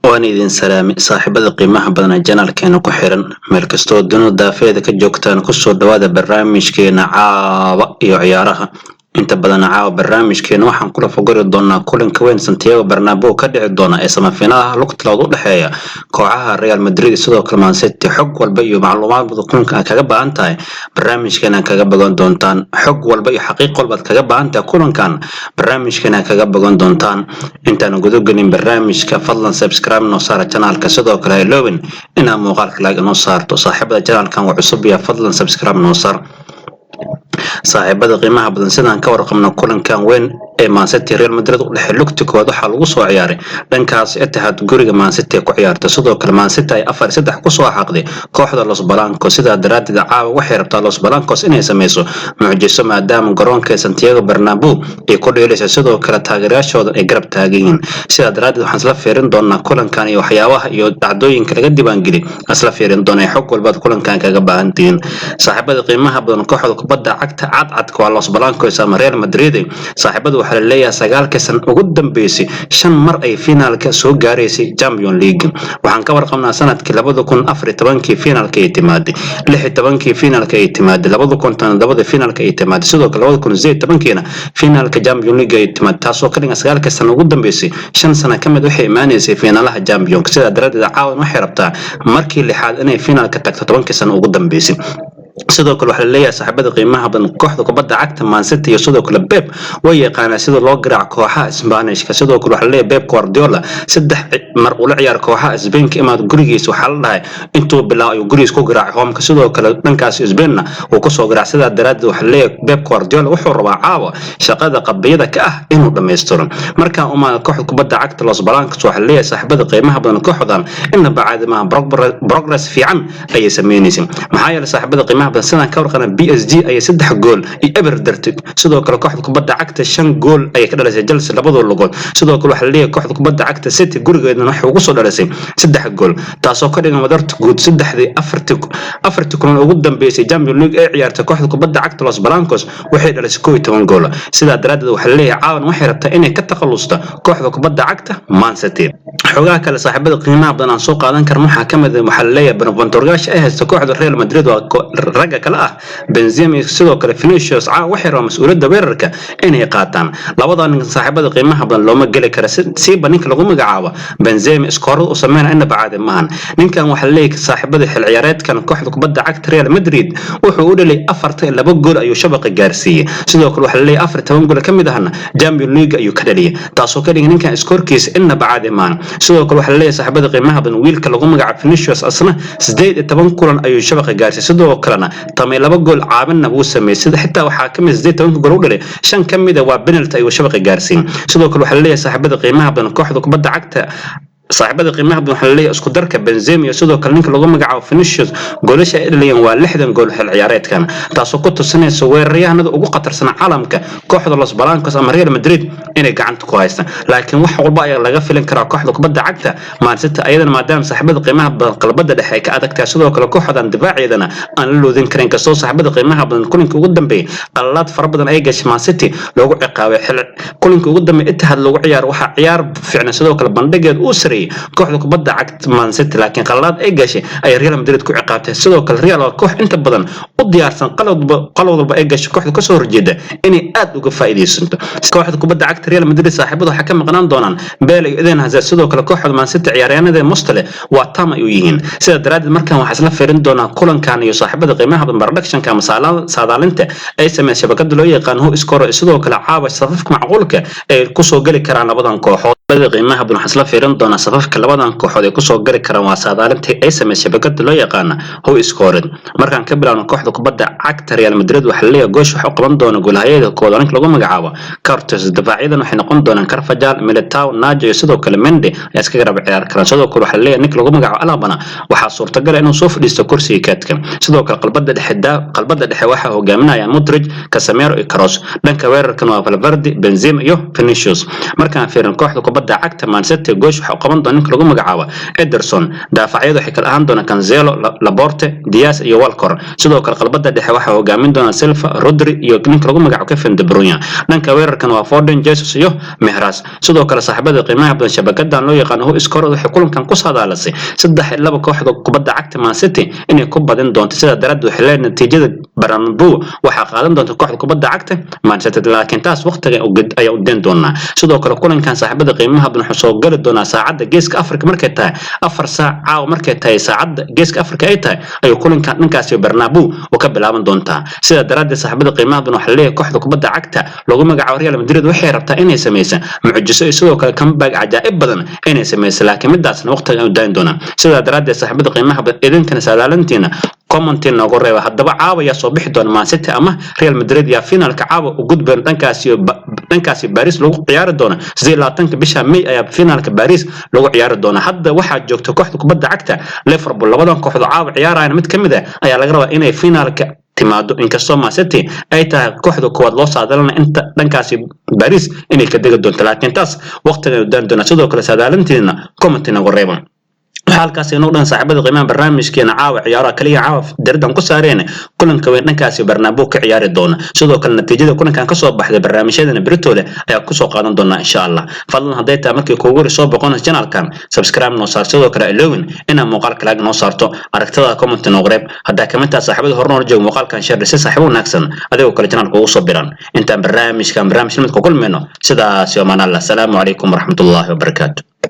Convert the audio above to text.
waan idin salaami saaxiibada qiimaha badan janaalkeena ku xiran meel kastoo dunida daafeeda ka joogtaan ku soo dhawaada barnaamijkeena caawa iyo ciyaaraha inta badan caawa barnaamijkeena waxaan kula fogori doonaa kulanka weyn Santiago Bernabeu ka dhici doona ee semifinalaha lugtooda u dhaxeeya kooxaha Real Madrid sidoo kale Man City xog walba iyo macluumaad kulanka kaga baahan tahay barnaamijkeena kaga bagan doontaan xog walba iyo xaqiiq walba kaga baahan tahay kulankan barnaamijkeena kaga bagan doontaan intaan gudagelin barnaamijka fadlan subscribe noo saar channelka sidoo kale helowin inaa muuqaalka like noo saarto saaxiibada channelkan waa cusub ya fadlan subscribe noo saar saaxiibada qiimaha badan sidaan ka warqabno kulankan weyn ee Man City Real Madrid u dhaxay lugtikood waxa lagu soo ciyaaray dhankaas Etihad guriga Man City ku ciyaarta sidoo kale Man City ay 4-3 ku soo xaqday kooxda Los Blancos sida daraadid caawa waxay rabtaa Los Blancos inay sameyso mucjiso maadaama garoonka Santiago Bernabeu ay ku dheelayso sidoo kale taageerayaashooda ay garab taagan sida daraadid waxaan isla fiirin doonaa kulankan iyo waxyaabaha iyo dhacdooyinka laga diiwaan geliyay isla fiirin doonaa xog walba kulankan kaga baahantiin saaxiibada qiimaha badan kooxda kubadda cagta cad waa Los Blancos ama Real Madrid saaxiibada waxa la leeyahay sagaalka san ugu dambeysay shan mar ay finaalka soo gaareysay Champions League waxaan ka warqabnaa sanadkii 2014 finaalka ay timaaday 16 finaalka ay timaaday 2017 finaalka ay timaaday sidoo kale 2018 finaalka Champions League ay timaaday taasoo ka dhigan sagaalka san ugu dambeysay shan sano kamid waxay imaanaysay finaalaha Champions sida daradeed caawan waxay rabtaa markii lixaad inay finaalka tagto 10 san ugu dambeysay sidoo kale waxa la leeyahay saaxiibada qiimaha badan kooxda kubadda cagta Man City iyo sidoo kale Pep way yaqaanaa sida loo garaac kooxaha Isbaanishka sidoo kale waxa la leeyahay Pep Guardiola saddex mar uu la ciyaar kooxaha Spain ka imaad gurigiisa waxa la dhahay intuu bilaabay gurigiisa ku garaac hoomka sidoo kale dhankaas Spainna uu ku soo garaac sida daraadid waxa la leeyahay Pep Guardiola wuxuu rabaa caawa shaqada qabyada ka ah inuu dhameystiro marka uma kooxda kubadda cagta Los Blancos waxa la leeyahay saaxiibada qiimaha badan kooxdan inna bacaadima progress fiican ay sameynayeen maxaa yeelay saaxiibada qiimaha sidaan ka warqana PSG ay 3 gool iyo eber dartid sidoo kale kooxda kubadda cagta 5 gool ay ka dhalisay Chelsea labadoo lugood sidoo kale waxa la leeyahay kooxda kubadda cagta City gurigeedna waxa ugu soo dhalisay 3 gool taasoo ka dhigan wadarta guud 4 kulan ugu dambeysay Champions League ay ciyaartay kooxda kubadda cagta Los Blancos waxay dhalisay 12 gool sida daraaddeed waxa la leeyahay caawan waxay rabtaa inay ka takhalusto kooxda kubadda cagta Man City xogaha kale saaxiibada qiimaha badan aan soo qaadan karno waxa kamid ah waxa la leeyahay Benfica ay haysto kooxda Real Madrid ragga kala ah Benzema sidoo kale Vinicius waxay rabaan mas'uuliyadda weerarka inay qaataan labadan saaxiibada qiimaha badan looma gali kara si baninka lagu magacaabo Benzema iskoor u sameeyay in bacaad maahan ninkan waxa la leeyahay saaxiibada xil ciyaareedkan kooxda kubadda cagta Real Madrid wuxuu u dhalay 4 gool ayuu shabaqa gaarsiiyay sidoo kale waxa la leeyahay 14 gool kamid ahna Champions League ayuu ka dhaliyay taasoo ka dhigan ninkan iskoorkiisa in bacaad maahan sidoo kale waxa la leeyahay saaxiibada qiimaha badan wiilka lagu magacaabo Vinicius asna 18 kulan ayuu shabaqa gaarsiiyay sidoo kalena tamay 2 gool caawinna uu sameeyay sida xitaa waxa kamid 18 gool u dhalay 5 kamid ah waa penalty ayuu shabaqa gaarsiin sidoo kale waxa la leeyahay saaxiibada qiimaha badan kooxda kubadda cagta saaxiibada qiimaha badan waxa la leeyahay isku darka Benzema iyo sidoo kale ninka lagu magacaabo Vinicius goolasha ay dhaliyeen waa 60 gool xil ciyaareedkan taasoo ku tusinaysa weeraryahanada ugu qatarsan caalamka kooxda Los Blancos ama Real Madrid inay gacanta ku haystaan laakiin wax walba ayaa laga filan karaa kooxda kubadda cagta Man City ayadana maadaama saaxiibada qiimaha badan qalbada dhexe ay ka adagtaa sidoo kale kooxdan difaaceedana aan la loodin karin kasoo saaxiibada qiimaha badan kulanka ugu dambeeyay qalad fara badan ay gashay Man City loogu ciqaabay xil kulanka ugu dambeeyay Etihad lagu ciyaar waxa ciyaar fiican sidoo kale bandhigeed uu sareeyay kooxda kubadda cagta Man City laakiin qalad ay gashay ay Real Madrid ku ciqaabtay sidoo kale Real waa koox inta badan u diyaarsan qalad ay gashay kooxda ka soo horjeeda inay aad uga faa'iideysanto kooxda kubadda cagta Real Madrid saaxiibadu waxa ka maqnaan doonaan Bale iyo Eden Hazard sidoo kale kooxda Man City ciyaaryahanada Mustale waa tam ay u yihiin sida daraaddeed markaan waxa isla fiirin doonaa kulankan iyo saaxiibada qiimaha badan productionka saadaalinta ay sameeyay shabakada loo yaqaan Who Score sidoo kale caawa safafka macquulka ay ku soo gali karaan labadan kooxood qiimaha badan waxa isla fiirin doonaa safafka labadan kooxood ay ku soo gali karaan waa saadaalinta ay sameeyay shabakada loo yaqaan Who Score markaan ka bilaabno kooxda kubadda cagta Real Madrid waxa la leeyahay goosh waxa qaban doona goolahayada kooxda lagu magacaabo Cartes difaaciyadan waxay noqon doonaan Carvajal Militao Nacho iyo sidoo kale Mendy ay iska garab ciyaar karaan sidoo kale waxa la leeyahay ninka lagu magacaabo Alaba waxa suurtagal ah inuu soo fadhiisto kursiga kaadka sidoo kale qalbada dhexe waxa hogaaminaya Modric Casemiro iyo Kroos dhanka weerarkan waa Valverde Benzema iyo Vinicius markaan fiirin kooxda kubadda cagta Man City goosh waxa uu qaban doona ninka lagu magacaabo Ederson daafacyadu waxay kala ahaan doona Cancelo Laporte Diaz iyo Walcott sidoo kale qalbada dhexe waxa uu hogaamin doona Silva Rodri iyo ninka lagu magacaabo Kevin De Bruyne dhanka weerarkan waa Foden Jesus iyo Mahrez sidoo kale saaxiibada qiimaha badan shabakadan loo yaqaan oo iskoorada waxay kulankan ku saadaalasay 3-2 kooxda kubadda cagta Man City inay ku badin doonto sida darad waxay leedahay natiijada Bernabeu waxa qaadan doonta kooxda kubadda cagta Man City laakiin taas waqtiga ay u deen doonaa sidoo kale kulankan saaxiibada qiimaha badan wuxuu soo gali doonaa saacada geeska Afrika markay tahay 4 saac caaw markay tahay saacada geeska Afrika ay tahay ay kulankan dhankaas Bernabeu oo ka bilaaban doonta sida darad saaxiibada qiimaha badan waxa leeyahay kooxda kubadda cagta lagu magacaabo Real Madrid waxay rabtaa inay sameeyaan mucjiso sidoo kale comeback ajaa'ib badan inay sameeyaan laakiin midaasna waqtiga ay u deen doonaa sida darad saaxiibada qiimaha badan idinkana saadaalantiina commenting noogu reeba haddaba caawa ayaa soo bixi doona Man City ama Real Madrid ya finalka caawa u gudbeen dhankaasi Paris lagu ciyaari doona 28 bisha May ayaa finalka Paris lagu ciyaari doona hadda waxa joogta kooxda kubadda cagta Liverpool labadan kooxood caawa ciyaarayaan mid kamid ah ayaa laga rabaa inay finalka timaado inkastoo Man City ay tahay kooxda koowaad loo saadaalana inta dhankaasi Paris inay ka degi doonto laakiin taas waqtiga ay u daan doona sidoo kale saadaalantiina commenting noogu reeba halkaas inuu dhan saaxiibada qiimaha barnaamijkeena caawa ciyaaraha kaliya caawa diradan ku saareen kulanka weyn dhankaasi Bernabeu ka ciyaari doona sidoo kale natiijada kulankan ka soo baxday barnaamijyadeena Britole ayaa ku soo qaadan doona insha Allah fadlan haday taa markii kuugu soo boqonayso channelkan subscribe noo saar sidoo kale ilowin ina muuqaalka laag noo saarto aragtada comment noo qreeb hadaa kamenta saaxiibada hornoor joog muuqaalkan share si saaxiibo wanaagsan adigoo kale channelka ugu soo biran inta barnaamijkan mid ku kulmeeno sidaas iyo maana Allah salaamu alaykum warahmatullahi wabarakatuh